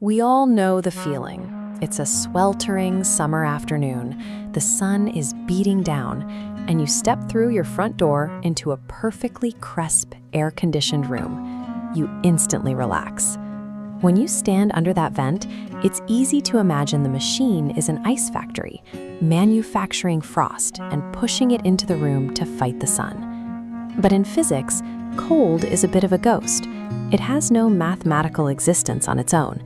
We all know the feeling. It's a sweltering summer afternoon. The sun is beating down, and you step through your front door into a perfectly crisp, air-conditioned room. You instantly relax. When you stand under that vent, it's easy to imagine the machine is an ice factory, manufacturing frost and pushing it into the room to fight the sun. But in physics, cold is a bit of a ghost. It has no mathematical existence on its own.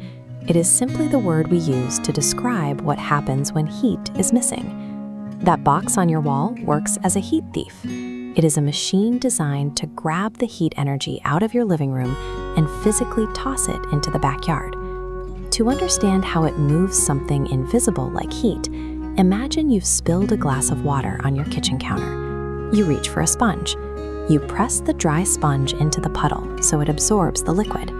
It is simply the word we use to describe what happens when heat is missing. That box on your wall works as a heat thief. It is a machine designed to grab the heat energy out of your living room and physically toss it into the backyard. To understand how it moves something invisible like heat, imagine you've spilled a glass of water on your kitchen counter. You reach for a sponge. You press the dry sponge into the puddle so it absorbs the liquid.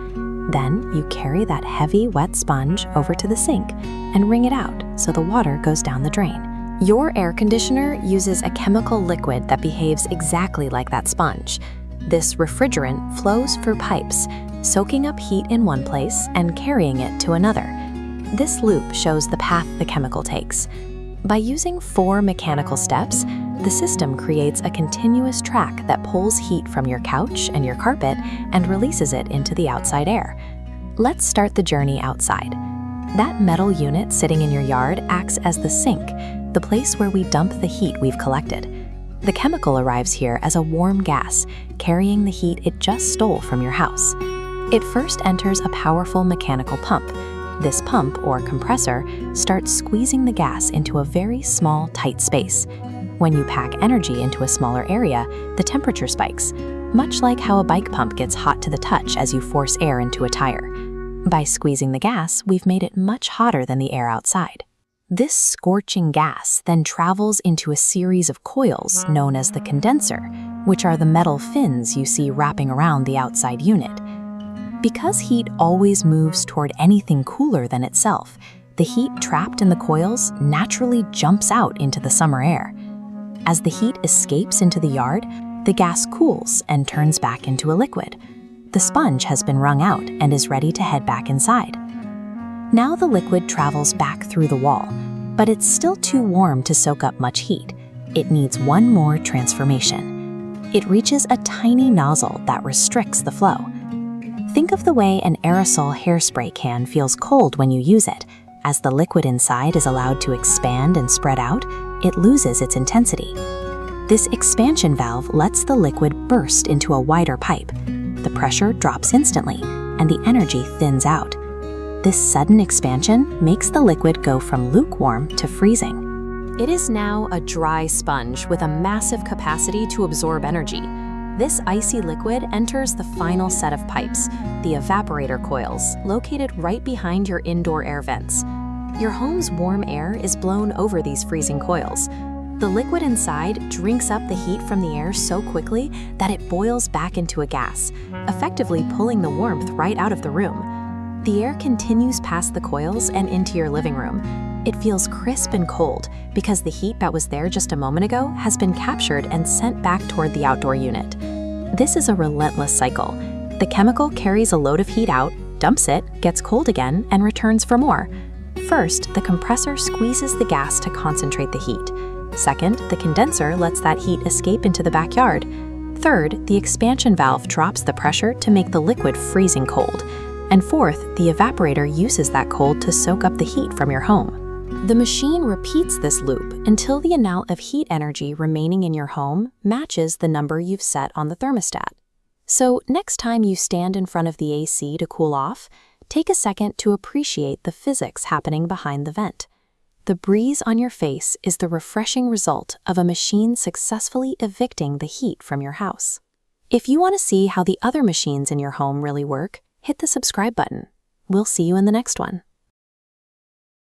Then you carry that heavy, wet sponge over to the sink and wring it out so the water goes down the drain. Your air conditioner uses a chemical liquid that behaves exactly like that sponge. This refrigerant flows through pipes, soaking up heat in one place and carrying it to another. This loop shows the path the chemical takes. By using 4 mechanical steps, the system creates a continuous track that pulls heat from your couch and your carpet and releases it into the outside air. Let's start the journey outside. That metal unit sitting in your yard acts as the sink, the place where we dump the heat we've collected. The chemical arrives here as a warm gas, carrying the heat it just stole from your house. It first enters a powerful mechanical pump. This pump, or compressor, starts squeezing the gas into a very small, tight space. When you pack energy into a smaller area, the temperature spikes, much like how a bike pump gets hot to the touch as you force air into a tire. By squeezing the gas, we've made it much hotter than the air outside. This scorching gas then travels into a series of coils known as the condenser, which are the metal fins you see wrapping around the outside unit. Because heat always moves toward anything cooler than itself, the heat trapped in the coils naturally jumps out into the summer air. As the heat escapes into the yard, the gas cools and turns back into a liquid. The sponge has been wrung out and is ready to head back inside. Now the liquid travels back through the wall, but it's still too warm to soak up much heat. It needs one more transformation. It reaches a tiny nozzle that restricts the flow. Think of the way an aerosol hairspray can feels cold when you use it. As the liquid inside is allowed to expand and spread out, it loses its intensity. This expansion valve lets the liquid burst into a wider pipe. The pressure drops instantly, and the energy thins out. This sudden expansion makes the liquid go from lukewarm to freezing. It is now a dry sponge with a massive capacity to absorb energy. This icy liquid enters the final set of pipes, the evaporator coils, located right behind your indoor air vents. Your home's warm air is blown over these freezing coils. The liquid inside drinks up the heat from the air so quickly that it boils back into a gas, effectively pulling the warmth right out of the room. The air continues past the coils and into your living room. It feels crisp and cold because the heat that was there just a moment ago has been captured and sent back toward the outdoor unit. This is a relentless cycle. The chemical carries a load of heat out, dumps it, gets cold again, and returns for more. First, the compressor squeezes the gas to concentrate the heat. Second, the condenser lets that heat escape into the backyard. Third, the expansion valve drops the pressure to make the liquid freezing cold. And fourth, the evaporator uses that cold to soak up the heat from your home. The machine repeats this loop until the amount of heat energy remaining in your home matches the number you've set on the thermostat. So next time you stand in front of the AC to cool off, take a second to appreciate the physics happening behind the vent. The breeze on your face is the refreshing result of a machine successfully evicting the heat from your house. If you want to see how the other machines in your home really work, hit the subscribe button. We'll see you in the next one.